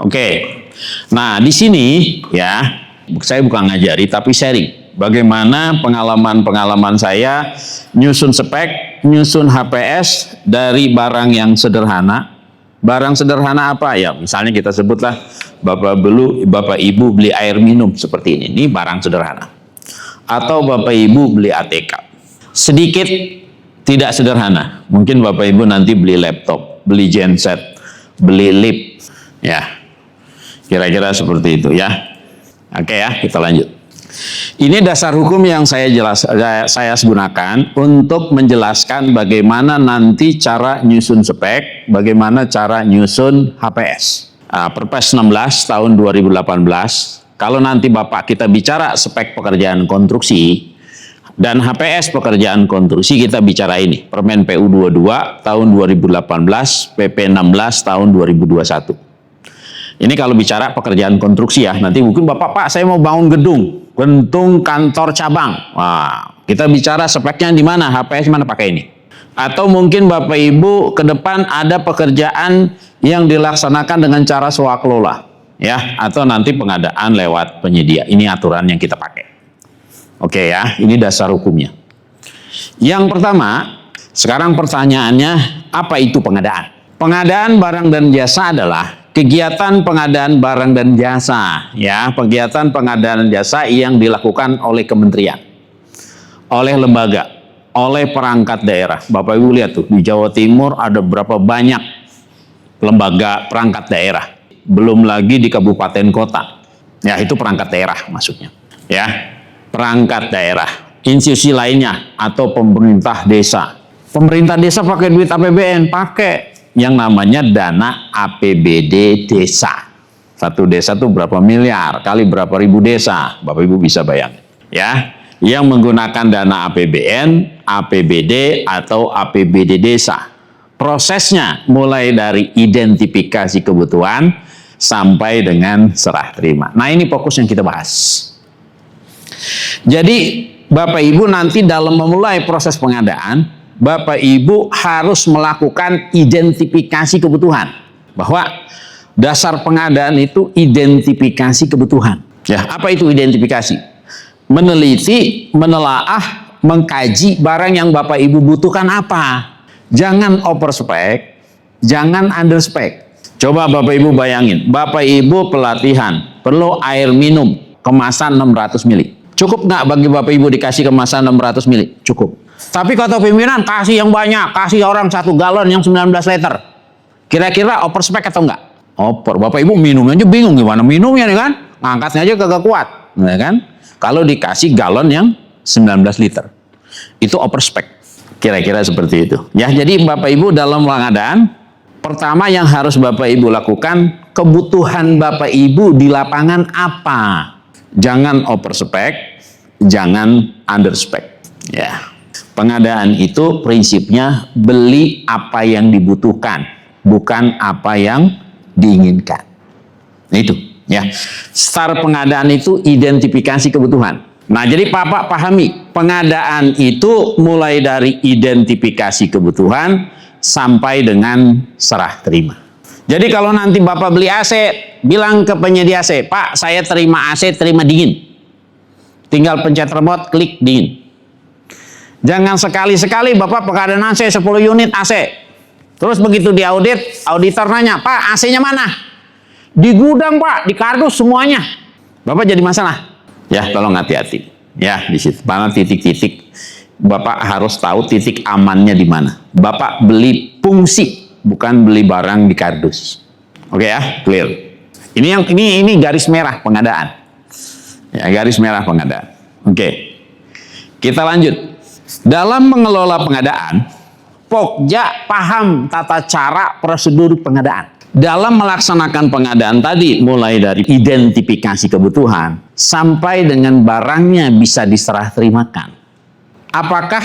Oke. Nah, di sini ya, saya bukan ngajari tapi sharing. Bagaimana pengalaman-pengalaman saya nyusun spek, nyusun HPS dari barang yang sederhana. Barang sederhana apa ya? Misalnya kita sebutlah Bapak Ibu beli air minum seperti ini. Ini barang sederhana. Atau Bapak Ibu beli ATK. Sedikit tidak sederhana. Mungkin Bapak Ibu nanti beli laptop, beli genset, beli lip. Ya. Kira-kira seperti itu ya. Oke ya, kita lanjut. Ini dasar hukum yang saya gunakan untuk menjelaskan bagaimana nanti cara nyusun spek, bagaimana cara nyusun HPS. Perpres 16 tahun 2018, kalau nanti Bapak kita bicara spek pekerjaan konstruksi dan HPS pekerjaan konstruksi, kita bicara ini. Permen PU 22 tahun 2018, PP 16 tahun 2021. Ini kalau bicara pekerjaan konstruksi ya, nanti mungkin Pak, saya mau bangun gedung kantor cabang. Wah, kita bicara speknya di mana, HPS mana pakai ini. Atau mungkin Bapak Ibu ke depan ada pekerjaan yang dilaksanakan dengan cara swakelola, ya, atau nanti pengadaan lewat penyedia. Ini aturan yang kita pakai. Oke ya, ini dasar hukumnya. Yang pertama, sekarang pertanyaannya, apa itu pengadaan? Pengadaan barang dan jasa adalah kegiatan pengadaan barang dan jasa, ya, kegiatan pengadaan jasa yang dilakukan oleh kementerian, oleh lembaga, oleh perangkat daerah. Bapak Ibu lihat tuh, di Jawa Timur ada berapa banyak lembaga perangkat daerah. Belum lagi di kabupaten kota. Ya, itu perangkat daerah maksudnya. Ya, perangkat daerah. Institusi lainnya atau pemerintah desa. Pemerintah desa pakai duit APBN, pakai yang namanya dana APBD desa. Satu desa tuh berapa miliar kali berapa ribu desa, Bapak Ibu bisa bayangin ya, yang menggunakan dana APBN, APBD atau APBD desa. Prosesnya mulai dari identifikasi kebutuhan sampai dengan serah terima. Nah, ini fokus yang kita bahas. Jadi Bapak Ibu nanti dalam memulai proses pengadaan, Bapak Ibu harus melakukan identifikasi kebutuhan. Bahwa dasar pengadaan itu identifikasi kebutuhan. Ya, apa itu identifikasi? Meneliti, menelaah, mengkaji barang yang Bapak Ibu butuhkan apa. Jangan overspec, jangan underspec. Coba Bapak Ibu bayangin, Bapak Ibu pelatihan, perlu air minum kemasan 600 ml. Cukup nggak bagi Bapak Ibu dikasih kemasan 600 ml? Cukup. Tapi kata pimpinan, kasih yang banyak, kasih orang 1 galon yang 19 liter. Kira-kira overspec atau enggak? Over. Bapak Ibu minumnya aja bingung gimana minumnya nih kan? Ngangkatnya aja kagak kuat, ya kan? Kalau dikasih galon yang 19 liter. Itu overspec. Kira-kira seperti itu. Ya, jadi Bapak Ibu dalam pengadaan, pertama yang harus Bapak Ibu lakukan, kebutuhan Bapak Ibu di lapangan apa? Jangan overspec, jangan underspec. Ya. Pengadaan itu prinsipnya beli apa yang dibutuhkan, bukan apa yang diinginkan. Itu ya. Start pengadaan itu identifikasi kebutuhan. Nah, jadi Bapak pahami, pengadaan itu mulai dari identifikasi kebutuhan sampai dengan serah terima. Jadi kalau nanti Bapak beli AC, bilang ke penyedia AC, Pak, saya terima AC, terima dingin. Tinggal pencet remote, klik dingin. Jangan sekali-sekali Bapak pengadaan AC 10 unit AC. Terus begitu diaudit, auditor nanya, Pak, AC-nya mana? Di gudang, Pak, di kardus semuanya. Bapak jadi masalah. Ya, tolong hati-hati. Ya, di situ. Mana titik-titik Bapak harus tahu titik amannya di mana. Bapak beli fungsi, bukan beli barang di kardus. Oke ya, clear. Ini garis merah pengadaan. Ya, garis merah pengadaan. Oke. Kita lanjut. Dalam mengelola pengadaan, Pokja paham tata cara prosedur pengadaan. Dalam melaksanakan pengadaan tadi, mulai dari identifikasi kebutuhan, sampai dengan barangnya bisa diserah terimakan. Apakah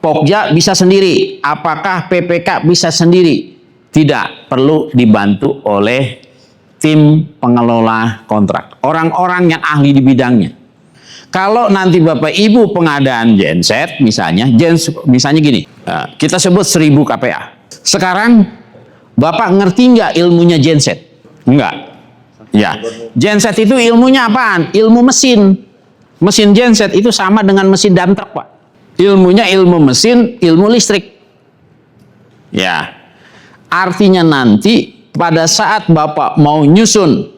Pokja bisa sendiri? Apakah PPK bisa sendiri? Tidak, perlu dibantu oleh tim pengelola kontrak. Orang-orang yang ahli di bidangnya. Kalau nanti Bapak Ibu pengadaan genset misalnya gini, kita sebut 1000 kPa. Sekarang Bapak ngerti nggak ilmunya genset? Enggak. Ya, genset itu ilmunya apaan? Ilmu mesin. Mesin genset itu sama dengan mesin dump truck, Pak. Ilmunya ilmu mesin, ilmu listrik. Ya, artinya nanti pada saat Bapak mau nyusun,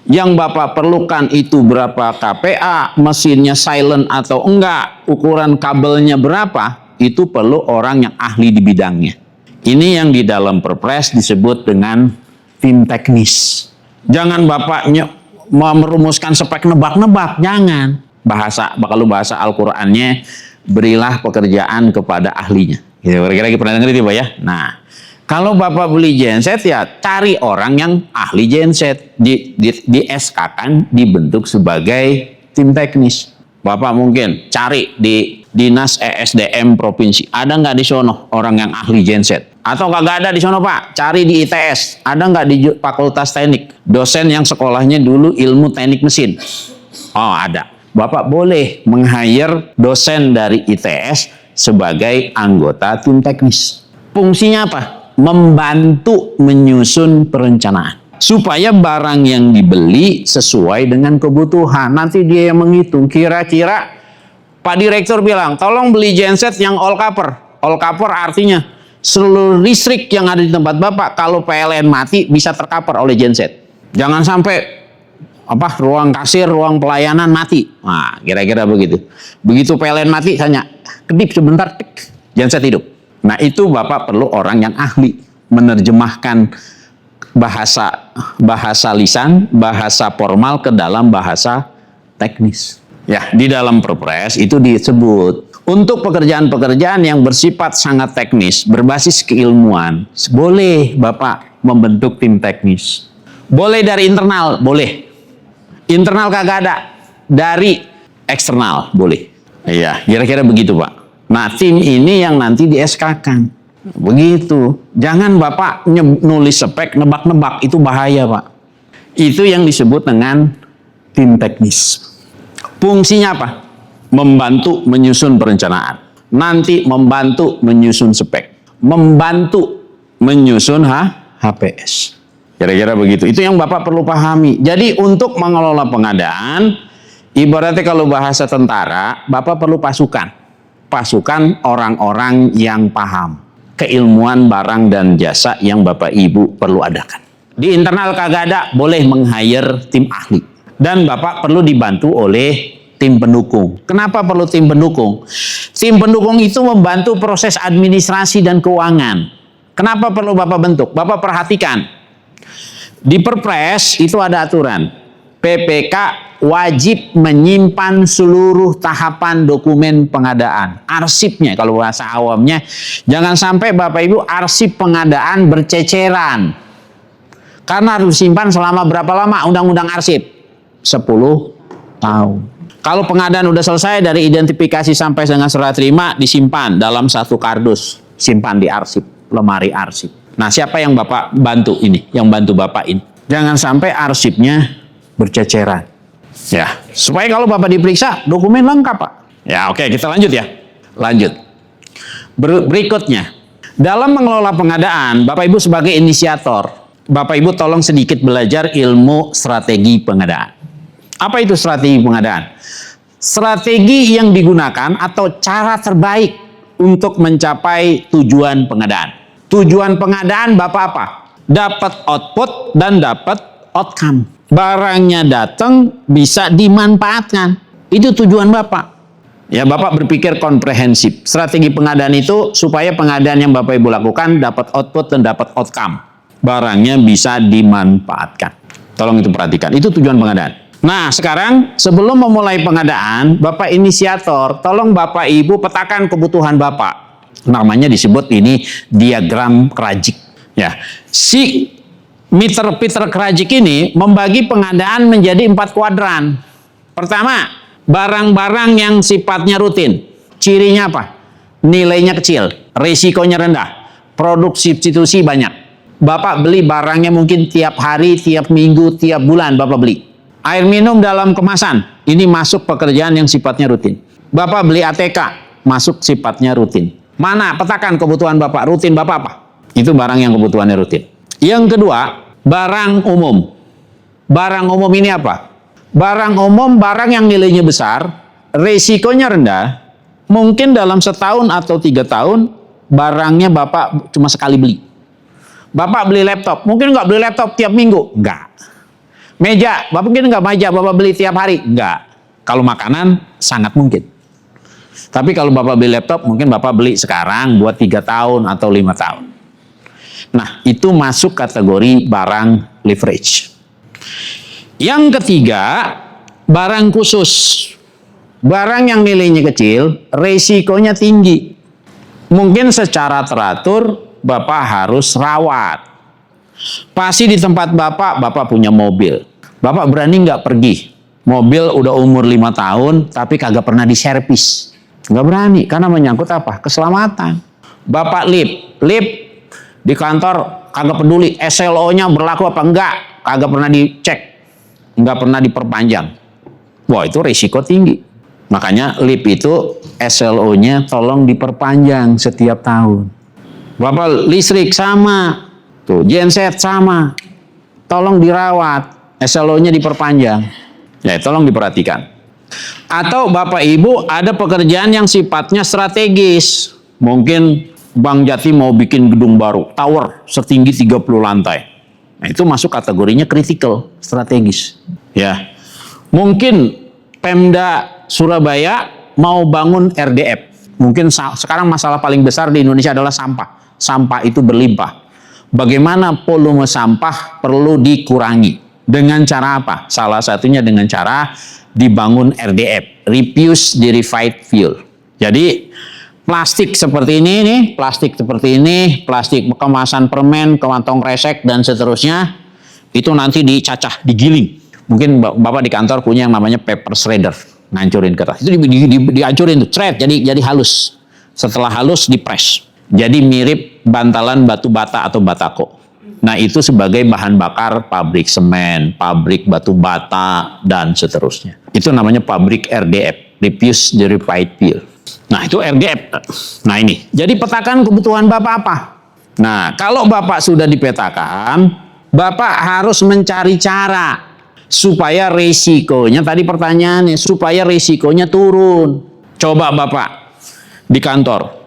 yang Bapak perlukan itu berapa kPa, mesinnya silent atau enggak, ukuran kabelnya berapa, itu perlu orang yang ahli di bidangnya. Ini yang di dalam Perpres disebut dengan tim teknis. Jangan Bapak merumuskan spek nebak-nebak, jangan. Kalau bahasa Al-Qur'annya, berilah pekerjaan kepada ahlinya. Kira-kira pernah dengar itu Pak ya? Nah, kalau Bapak beli genset ya cari orang yang ahli genset, di SK-kan dibentuk sebagai tim teknis. Bapak mungkin cari di Dinas ESDM Provinsi, ada nggak di sono orang yang ahli genset? Atau kagak ada di sono Pak, cari di ITS, ada nggak di Fakultas Teknik, dosen yang sekolahnya dulu ilmu teknik mesin? Oh ada. Bapak boleh meng-hire dosen dari ITS sebagai anggota tim teknis. Fungsinya apa? Membantu menyusun perencanaan supaya barang yang dibeli sesuai dengan kebutuhan. Nanti dia yang menghitung, kira-kira Pak Direktur bilang, tolong beli genset yang all copper. All copper artinya seluruh listrik yang ada di tempat Bapak kalau PLN mati bisa tercover oleh genset. Jangan sampai ruang kasir, ruang pelayanan mati. Nah, kira-kira begitu. Begitu PLN mati, hanya kedip sebentar, genset hidup. Nah, itu Bapak perlu orang yang ahli menerjemahkan bahasa lisan, bahasa formal ke dalam bahasa teknis. Ya, di dalam Perpres itu disebut untuk pekerjaan-pekerjaan yang bersifat sangat teknis, berbasis keilmuan, boleh Bapak membentuk tim teknis. Boleh dari internal, boleh. Internal kagak ada, dari eksternal, boleh. Iya, kira-kira begitu Pak. Nah, tim ini yang nanti di SK-kan. Begitu. Jangan Bapak nulis spek, nebak-nebak, itu bahaya Pak. Itu yang disebut dengan tim teknis. Fungsinya apa? Membantu menyusun perencanaan. Nanti membantu menyusun spek. Membantu menyusun HPS. Kira-kira begitu. Itu yang Bapak perlu pahami. Jadi untuk mengelola pengadaan, ibaratnya kalau bahasa tentara, Bapak perlu pasukan. Pasukan orang-orang yang paham keilmuan barang dan jasa yang Bapak Ibu perlu adakan. Di internal kagak ada, boleh meng-hire tim ahli. Dan Bapak perlu dibantu oleh tim pendukung. Kenapa perlu tim pendukung? Tim pendukung itu membantu proses administrasi dan keuangan. Kenapa perlu Bapak bentuk? Bapak perhatikan. Di Perpres itu ada aturan. PPK wajib menyimpan seluruh tahapan dokumen pengadaan. Arsipnya, kalau bahasa awamnya, jangan sampai Bapak Ibu arsip pengadaan berceceran. Karena harus disimpan selama berapa lama undang-undang arsip? 10 tahun. Kalau pengadaan udah selesai dari identifikasi sampai dengan serah terima, disimpan dalam satu kardus, simpan di arsip, lemari arsip. Nah, siapa yang Bapak bantu ini? Yang bantu Bapak ini. Jangan sampai arsipnya berceceran. Ya, supaya kalau Bapak diperiksa, dokumen lengkap, Pak. Ya, oke, kita lanjut ya. Lanjut. Berikutnya, dalam mengelola pengadaan, Bapak Ibu sebagai inisiator, Bapak Ibu tolong sedikit belajar ilmu strategi pengadaan. Apa itu strategi pengadaan? Strategi yang digunakan atau cara terbaik untuk mencapai tujuan pengadaan. Tujuan pengadaan Bapak apa? Dapat output dan dapat outcome. Barangnya datang bisa dimanfaatkan. Itu tujuan Bapak. Ya, Bapak berpikir komprehensif. Strategi pengadaan itu supaya pengadaan yang Bapak Ibu lakukan dapat output dan dapat outcome. Barangnya bisa dimanfaatkan. Tolong itu perhatikan. Itu tujuan pengadaan. Nah, sekarang sebelum memulai pengadaan, Bapak inisiator, tolong Bapak Ibu petakan kebutuhan Bapak. Namanya disebut ini diagram Krajik. Ya, si Peter Krajik ini membagi pengadaan menjadi 4 kuadran. Pertama, barang-barang yang sifatnya rutin. Cirinya apa? Nilainya kecil, risikonya rendah, produk substitusi banyak. Bapak beli barangnya mungkin tiap hari, tiap minggu, tiap bulan Bapak beli. Air minum dalam kemasan, ini masuk pekerjaan yang sifatnya rutin. Bapak beli ATK, masuk sifatnya rutin. Mana? Petakan kebutuhan Bapak, rutin Bapak apa? Itu barang yang kebutuhannya rutin. Yang kedua, barang umum. barang umum ini apa? Barang umum, barang yang nilainya besar, resikonya rendah, mungkin dalam setahun atau 3 tahun, barangnya Bapak cuma sekali beli. Bapak beli laptop, mungkin nggak beli laptop tiap minggu? Enggak. Meja, Bapak mungkin nggak meja, Bapak beli tiap hari? Enggak. Kalau makanan, sangat mungkin. Tapi kalau Bapak beli laptop, mungkin Bapak beli sekarang buat 3 tahun atau 5 tahun. Nah, itu masuk kategori barang leverage. Yang ketiga, barang khusus. Barang yang nilainya kecil, resikonya tinggi. Mungkin secara teratur, Bapak harus rawat. Pasti di tempat Bapak punya mobil. Bapak berani nggak pergi? Mobil udah umur 5 tahun, tapi kagak pernah diservis. Nggak berani, karena menyangkut apa? Keselamatan. Bapak lip di kantor kagak peduli SLO-nya berlaku apa enggak, kagak pernah dicek, nggak pernah diperpanjang. Wah, itu risiko tinggi. Makanya lip itu SLO-nya tolong diperpanjang setiap tahun. Bapak listrik sama, tuh genset sama, tolong dirawat, SLO-nya diperpanjang. Ya, tolong diperhatikan. Atau Bapak Ibu ada pekerjaan yang sifatnya strategis. Mungkin Bank Jatim mau bikin gedung baru, tower setinggi 30 lantai. Nah, itu masuk kategorinya critical, strategis. Ya. Mungkin Pemda Surabaya mau bangun RDF. Mungkin sekarang masalah paling besar di Indonesia adalah sampah. Sampah itu berlimpah. Bagaimana volume sampah perlu dikurangi? Dengan cara apa? Salah satunya dengan cara dibangun RDF, Refuse Derived Fuel. Jadi plastik seperti ini nih, plastik seperti ini, plastik kemasan permen, kantong kresek dan seterusnya, itu nanti dicacah, digiling. Mungkin Bapak di kantor punya yang namanya paper shredder, ngancurin kertas. Itu dihancurin tuh, shred, jadi halus. Setelah halus dipres. Jadi mirip bantalan batu bata atau batako. Nah, itu sebagai bahan bakar pabrik semen, pabrik batu bata, dan seterusnya. Itu namanya pabrik RDF, Refuse Derived Fuel. Nah, itu RDF. Nah, ini. Jadi petakan kebutuhan Bapak apa? Nah, kalau Bapak sudah dipetakan, Bapak harus mencari cara supaya resikonya, tadi pertanyaannya, supaya resikonya turun. Coba Bapak di kantor.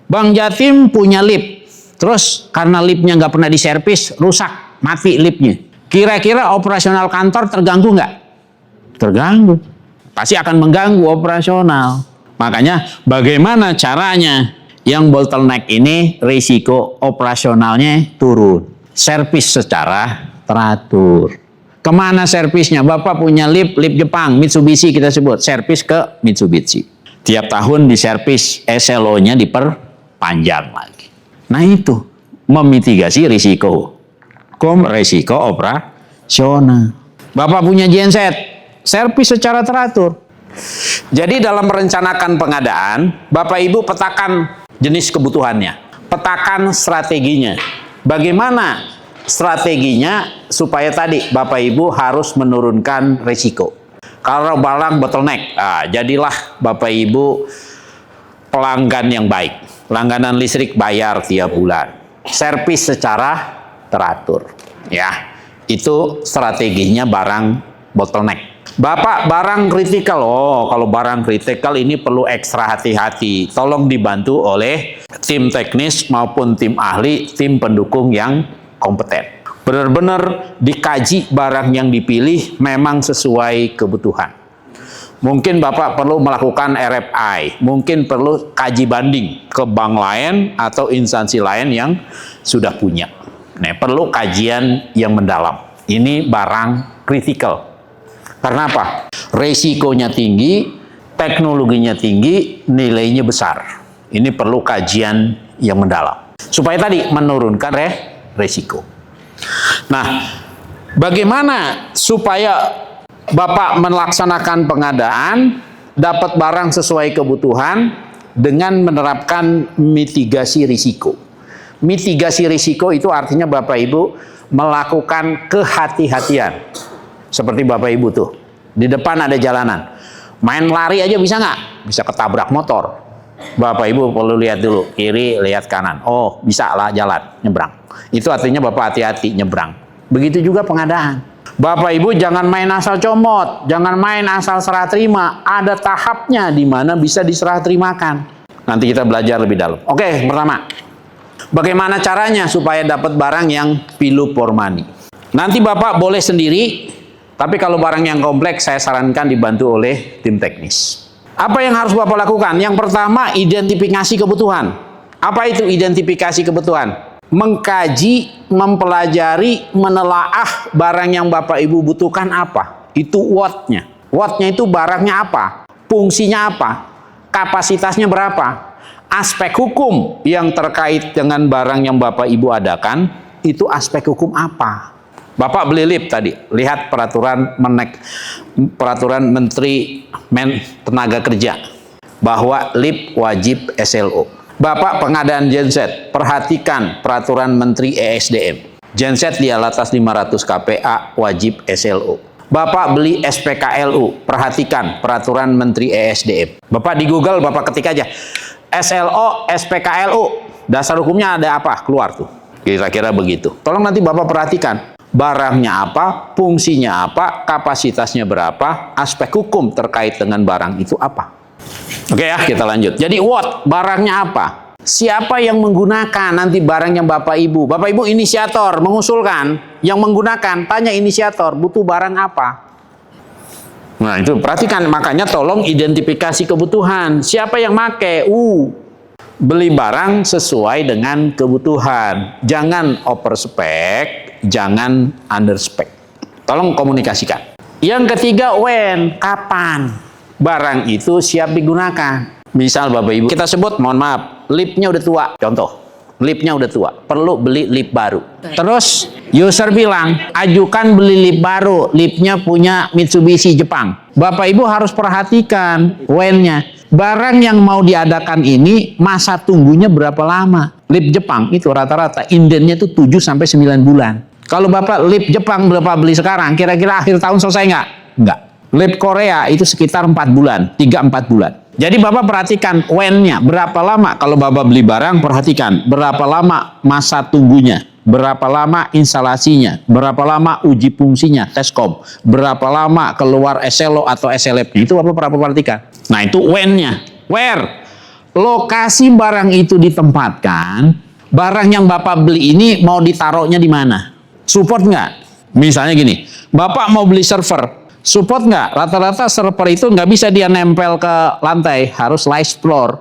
Bank Jatim punya lift. Terus karena liftnya nggak pernah diservis, rusak, mati liftnya. Kira-kira operasional kantor terganggu nggak? Terganggu. Pasti akan mengganggu operasional. Makanya bagaimana caranya yang bottleneck ini risiko operasionalnya turun. Servis secara teratur. Kemana servisnya? Bapak punya lift Jepang, Mitsubishi kita sebut. Servis ke Mitsubishi. Tiap tahun diservis, SLO-nya diperpanjang lagi. Nah, itu memitigasi risiko operasional. Bapak punya genset, servis secara teratur. Jadi dalam merencanakan pengadaan, Bapak Ibu petakan jenis kebutuhannya, petakan strateginya. Bagaimana strateginya supaya tadi Bapak Ibu harus menurunkan risiko. Kalau barang bottleneck, jadilah Bapak Ibu pelanggan yang baik. Langganan listrik bayar tiap bulan. Servis secara teratur. Ya, itu strateginya barang bottleneck. Bapak barang kritikal. Oh, kalau barang kritikal ini perlu ekstra hati-hati. Tolong dibantu oleh tim teknis maupun tim ahli, tim pendukung yang kompeten. Benar-benar dikaji barang yang dipilih memang sesuai kebutuhan. Mungkin Bapak perlu melakukan RFI, mungkin perlu kaji banding ke bank lain atau instansi lain yang sudah punya. Nah, perlu kajian yang mendalam. Ini barang kritikal. Karena apa? Resikonya tinggi, teknologinya tinggi, nilainya besar. Ini perlu kajian yang mendalam. Supaya tadi menurunkan resiko. Nah, bagaimana supaya Bapak melaksanakan pengadaan, dapat barang sesuai kebutuhan dengan menerapkan mitigasi risiko. Mitigasi risiko itu artinya Bapak Ibu melakukan kehati-hatian. Seperti Bapak Ibu tuh, di depan ada jalanan. Main lari aja bisa nggak? Bisa ketabrak motor. Bapak Ibu perlu lihat dulu, kiri, lihat kanan. Oh, bisa lah jalan, nyebrang. Itu artinya Bapak hati-hati nyebrang. Begitu juga pengadaan. Bapak Ibu jangan main asal comot, jangan main asal serah terima. Ada tahapnya di mana bisa diserah terimakan. Nanti kita belajar lebih dalam. Oke, pertama, bagaimana caranya supaya dapat barang yang value for money? Nanti Bapak boleh sendiri, tapi kalau barang yang kompleks saya sarankan dibantu oleh tim teknis. Apa yang harus Bapak lakukan? Yang pertama, identifikasi kebutuhan. Apa itu identifikasi kebutuhan? Mengkaji, mempelajari, menelaah barang yang Bapak Ibu butuhkan apa. Itu what-nya. What-nya itu barangnya apa, fungsinya apa, kapasitasnya berapa. Aspek hukum yang terkait dengan barang yang Bapak Ibu adakan, itu aspek hukum apa. Bapak beli lip tadi, lihat peraturan Menteri Tenaga Kerja bahwa lip wajib SLO. Bapak pengadaan genset, perhatikan peraturan Menteri ESDM. Genset di atas 500 kPa wajib SLO. Bapak beli SPKLU, perhatikan peraturan Menteri ESDM. Bapak di Google, Bapak ketik aja SLO, SPKLU, dasar hukumnya ada apa? Keluar tuh. Kira-kira begitu. Tolong nanti Bapak perhatikan. Barangnya apa, fungsinya apa, kapasitasnya berapa, aspek hukum terkait dengan barang itu apa. Oke ya, kita lanjut. Jadi what? Barangnya apa? Siapa yang menggunakan nanti barangnya Bapak Ibu? Bapak Ibu inisiator, mengusulkan. Yang menggunakan, tanya inisiator, butuh barang apa? Nah itu, perhatikan. Makanya tolong identifikasi kebutuhan. Siapa yang make? Beli barang sesuai dengan kebutuhan. Jangan over spec, jangan under spec. Tolong komunikasikan. Yang ketiga, when? Kapan? Barang itu siap digunakan. Misal Bapak Ibu, kita sebut, mohon maaf, lipnya udah tua. Contoh, lipnya udah tua, perlu beli lip baru. Terus user bilang, ajukan beli lip baru, lipnya punya Mitsubishi Jepang. Bapak Ibu harus perhatikan when-nya. Barang yang mau diadakan ini masa tunggunya berapa lama? Lip Jepang itu rata-rata indennya itu 7-9 bulan. Kalau Bapak lip Jepang Bapak beli sekarang, kira-kira akhir tahun selesai nggak? Nggak. Lip Korea itu sekitar 4 bulan, 3-4 bulan. Jadi Bapak perhatikan when-nya, berapa lama kalau Bapak beli barang, perhatikan berapa lama masa tunggunya, berapa lama instalasinya, berapa lama uji fungsinya, teskom, berapa lama keluar SLO atau SLF-nya, itu Bapak perhatikan. Nah itu when-nya. Where? Lokasi barang itu ditempatkan, barang yang Bapak beli ini mau ditaruhnya di mana? Support nggak? Misalnya gini, Bapak mau beli server, support nggak? Rata-rata server itu nggak bisa dia nempel ke lantai, harus light floor,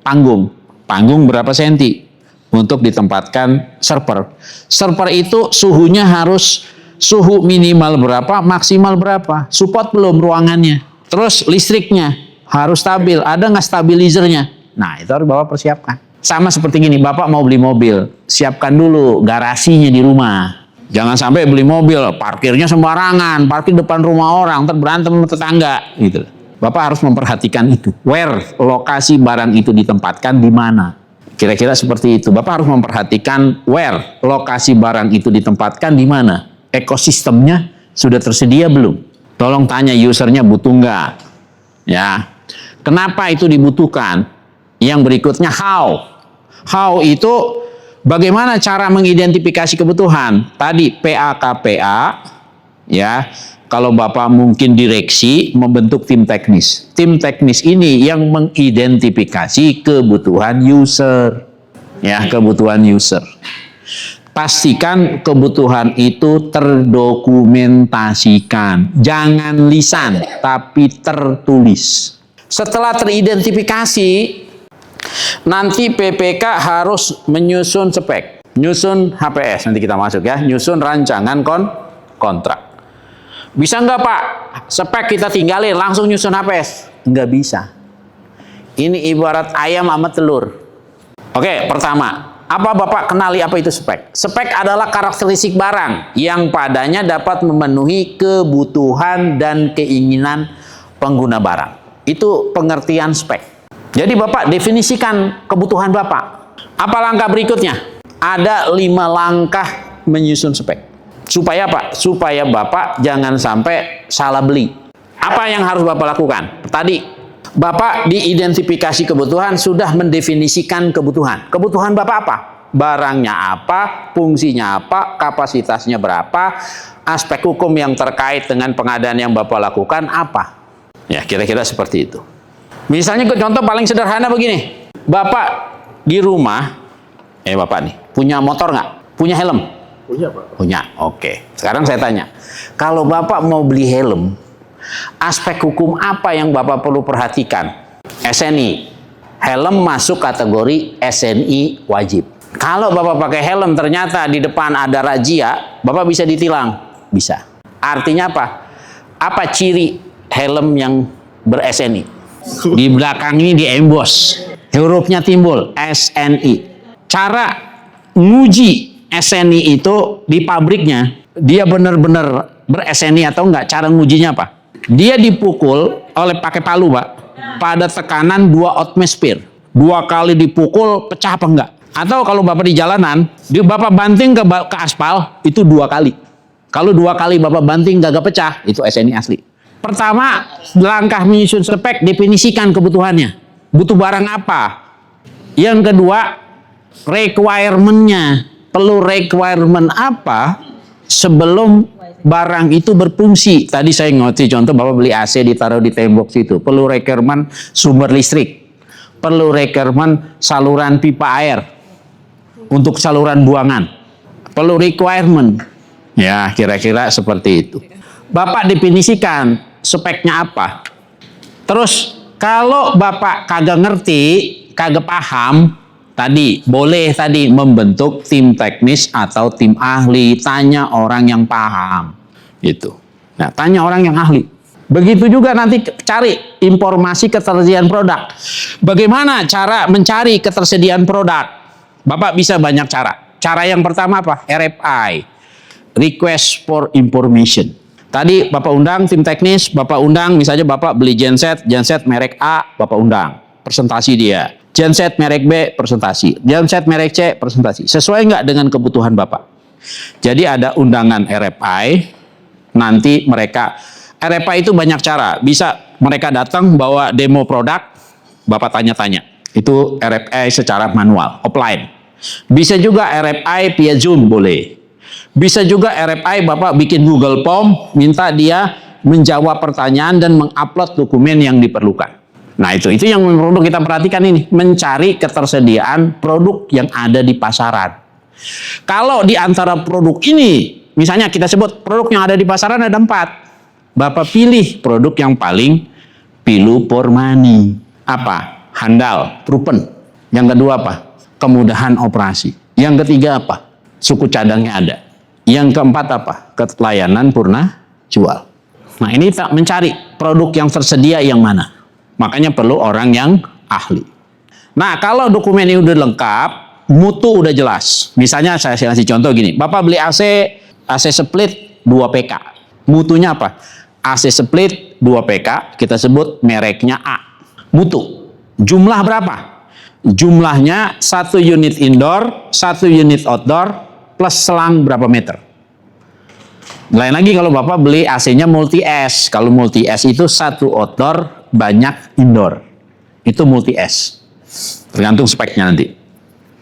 panggung. Panggung berapa senti untuk ditempatkan server. Server itu suhunya harus suhu minimal berapa, maksimal berapa. Support belum ruangannya. Terus listriknya harus stabil, ada nggak stabilizernya? Nah itu harus Bapak persiapkan. Sama seperti gini, Bapak mau beli mobil, siapkan dulu garasinya di rumah. Jangan sampai beli mobil, parkirnya sembarangan, parkir depan rumah orang, ntar berantem sama tetangga, gitu. Bapak harus memperhatikan itu. Where? Lokasi barang itu ditempatkan di mana? Kira-kira seperti itu. Bapak harus memperhatikan where? Lokasi barang itu ditempatkan di mana? Ekosistemnya sudah tersedia belum? Tolong tanya usernya butuh nggak? Ya. Kenapa itu dibutuhkan? Yang berikutnya how? How itu bagaimana cara mengidentifikasi kebutuhan? Tadi PA-KPA, ya. Kalau Bapak mungkin direksi membentuk tim teknis. Tim teknis ini yang mengidentifikasi kebutuhan user. Ya, kebutuhan user. Pastikan kebutuhan itu terdokumentasikan. Jangan lisan, tapi tertulis. Setelah teridentifikasi, nanti PPK harus menyusun spek, nyusun HPS, nanti kita masuk ya, nyusun rancangan kontrak. Bisa nggak Pak, spek kita tinggalin, langsung nyusun HPS? Nggak bisa. Ini ibarat ayam sama telur. Oke, pertama, apa Bapak kenali apa itu spek? Spek adalah karakteristik barang yang padanya dapat memenuhi kebutuhan dan keinginan pengguna barang. Itu pengertian spek. Jadi Bapak definisikan kebutuhan Bapak. Apa langkah berikutnya? Ada 5 langkah menyusun spek. Supaya apa? Supaya Bapak jangan sampai salah beli. Apa yang harus Bapak lakukan? Tadi, Bapak diidentifikasi kebutuhan, sudah mendefinisikan kebutuhan. Kebutuhan Bapak apa? Barangnya apa, fungsinya apa, kapasitasnya berapa, aspek hukum yang terkait dengan pengadaan yang Bapak lakukan apa? Ya, kira-kira seperti itu. Misalnya contoh paling sederhana begini. Bapak di rumah, Bapak nih, punya motor nggak? Punya helm? Punya, Pak. Punya, oke. Sekarang saya tanya, kalau Bapak mau beli helm, aspek hukum apa yang Bapak perlu perhatikan? SNI. Helm masuk kategori SNI wajib. Kalau Bapak pakai helm ternyata di depan ada razia, Bapak bisa ditilang. Bisa. Artinya apa? Apa ciri helm yang ber-SNI? Di belakang ini di emboss. Hurufnya timbul, SNI. Cara nguji SNI itu di pabriknya, dia benar-benar ber-SNI atau enggak? Cara ngujinya apa? Dia dipukul oleh pakai palu, Pak, pada tekanan 2 atmosfer. 2 kali dipukul, pecah apa enggak? Atau kalau Bapak di jalanan, Bapak banting ke aspal, itu 2 kali. Kalau 2 kali Bapak banting gak pecah, itu SNI asli. Pertama, langkah menyusun spek, definisikan kebutuhannya. Butuh barang apa? Yang kedua, requirement-nya. Perlu requirement apa sebelum barang itu berfungsi. Tadi saya ngerti contoh Bapak beli AC ditaruh di tembok situ. Perlu requirement sumber listrik. Perlu requirement saluran pipa air untuk saluran buangan. Perlu requirement. Ya, kira-kira seperti itu. Bapak definisikan speknya apa. Terus kalau Bapak kagak ngerti, kagak paham, tadi boleh membentuk tim teknis atau tim ahli, tanya orang yang paham. Gitu. Nah, tanya orang yang ahli. Begitu juga nanti cari informasi ketersediaan produk. Bagaimana cara mencari ketersediaan produk? Bapak bisa banyak cara. Cara yang pertama apa? RFI. Request for Information. Tadi Bapak undang tim teknis, Bapak undang misalnya Bapak beli genset merek A, Bapak undang. Presentasi dia. Genset merek B, presentasi. Genset merek C, presentasi. Sesuai nggak dengan kebutuhan Bapak? Jadi ada undangan RFI, nanti mereka, RFI itu banyak cara. Bisa mereka datang bawa demo produk, Bapak tanya-tanya. Itu RFI secara manual, offline. Bisa juga RFI via Zoom, boleh. Bisa juga RFI Bapak bikin Google Form, minta dia menjawab pertanyaan dan mengupload dokumen yang diperlukan. Nah, itu yang perlu kita perhatikan ini, mencari ketersediaan produk yang ada di pasaran. Kalau di antara produk ini, misalnya kita sebut produk yang ada di pasaran ada 4. Bapak pilih produk yang paling pilu for money. Apa? Handal, proven. Yang kedua apa? Kemudahan operasi. Yang ketiga apa? Suku cadangnya ada. Yang keempat apa? Layanan purna jual. Nah, ini tak mencari produk yang tersedia yang mana. Makanya perlu orang yang ahli. Nah, kalau dokumen ini udah lengkap, mutu udah jelas. Misalnya saya kasih contoh gini. Bapak beli AC split 2 PK. Mutunya apa? AC split 2 PK, kita sebut mereknya A. Mutu. Jumlah berapa? Jumlahnya 1 unit indoor, 1 unit outdoor, plus selang berapa meter. Lain lagi kalau Bapak beli AC-nya multi-S. Kalau multi-S itu 1 outdoor, banyak indoor. Itu multi-S. Tergantung speknya nanti.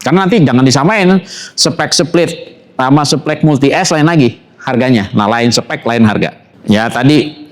Karena nanti jangan disamain spek split sama spek multi-S lain lagi harganya. Nah, lain spek, lain harga. Ya, tadi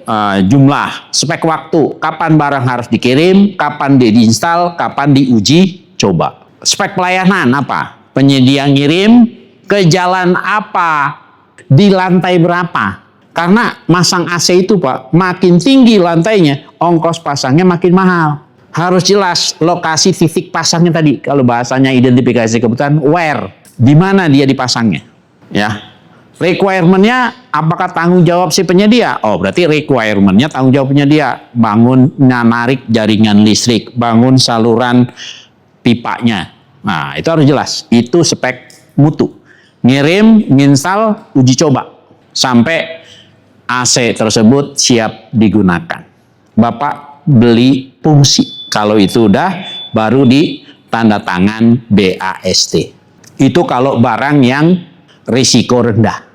jumlah, spek waktu, kapan barang harus dikirim, kapan diinstal, kapan diuji coba. Spek pelayanan apa? Penyedia ngirim ke jalan apa, di lantai berapa. Karena masang AC itu Pak, makin tinggi lantainya, ongkos pasangnya makin mahal. Harus jelas lokasi titik pasangnya tadi. Kalau bahasanya identifikasi kebutuhan, where, di mana dia dipasangnya. Ya. Requirement-nya apakah tanggung jawab si penyedia? Oh, berarti requirement-nya tanggung jawab penyedia. Bangun narik jaringan listrik, bangun saluran pipanya. Nah, itu harus jelas. Itu spek mutu. Ngirim, nginstal, uji coba. Sampai AC tersebut siap digunakan. Bapak beli fungsi. Kalau itu udah, baru ditanda tangan BAST. Itu kalau barang yang risiko rendah.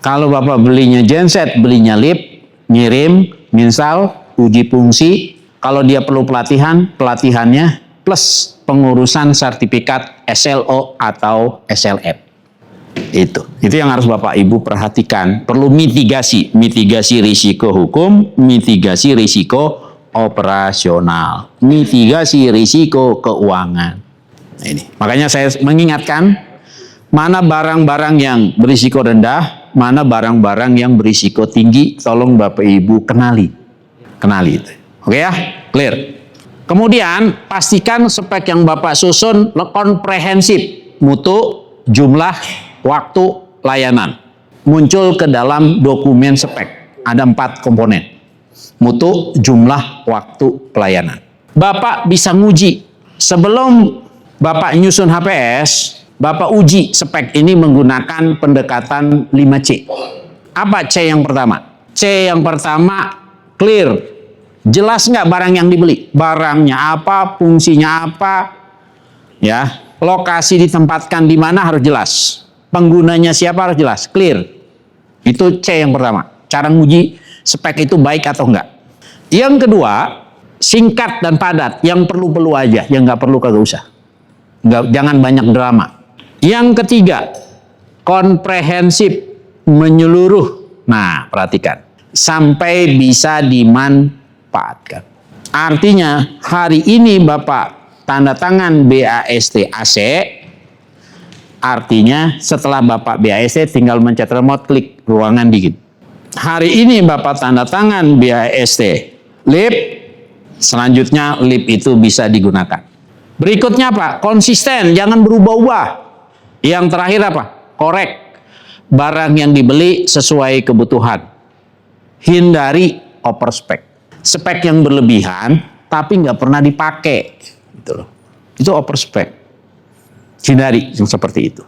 Kalau Bapak belinya genset, belinya lip, ngirim, nginstal, uji fungsi. Kalau dia perlu pelatihan, pelatihannya plus pengurusan sertifikat SLO atau SLF. Itu yang harus Bapak Ibu perhatikan. Perlu mitigasi risiko hukum, mitigasi risiko operasional, mitigasi risiko keuangan. Nah, ini. Makanya saya mengingatkan, mana barang-barang yang berisiko rendah, mana barang-barang yang berisiko tinggi, tolong Bapak Ibu kenali itu. Oke ya, clear. Kemudian pastikan spek yang Bapak susun komprehensif, mutu, jumlah, waktu, layanan. Muncul ke dalam dokumen spek. Ada 4 komponen. Mutu, jumlah, waktu, pelayanan. Bapak bisa nguji. Sebelum Bapak nyusun HPS, Bapak uji spek ini menggunakan pendekatan 5C. Apa C yang pertama? C yang pertama, clear. Jelas nggak barang yang dibeli? Barangnya apa, fungsinya apa, ya, lokasi ditempatkan di mana harus jelas. Penggunanya siapa harus jelas, clear. Itu C yang pertama. Cara nguji spek itu baik atau enggak. Yang kedua, singkat dan padat. Yang perlu-perlu aja, yang nggak perlu kagak usah. Jangan banyak drama. Yang ketiga, komprehensif, menyeluruh. Nah, perhatikan. Sampai bisa dimanfaatkan. Artinya, hari ini Bapak tanda tangan BAST AC, artinya setelah Bapak BAST tinggal mencet remote, klik ruangan dikit. Hari ini Bapak tanda tangan BAST LIP, selanjutnya LIP itu bisa digunakan. Berikutnya apa? Konsisten, jangan berubah-ubah. Yang terakhir apa? Korek. Barang yang dibeli sesuai kebutuhan. Hindari overspec. Spek yang berlebihan tapi nggak pernah dipakai. Gitu loh. Itu overspec. Hindari yang seperti itu.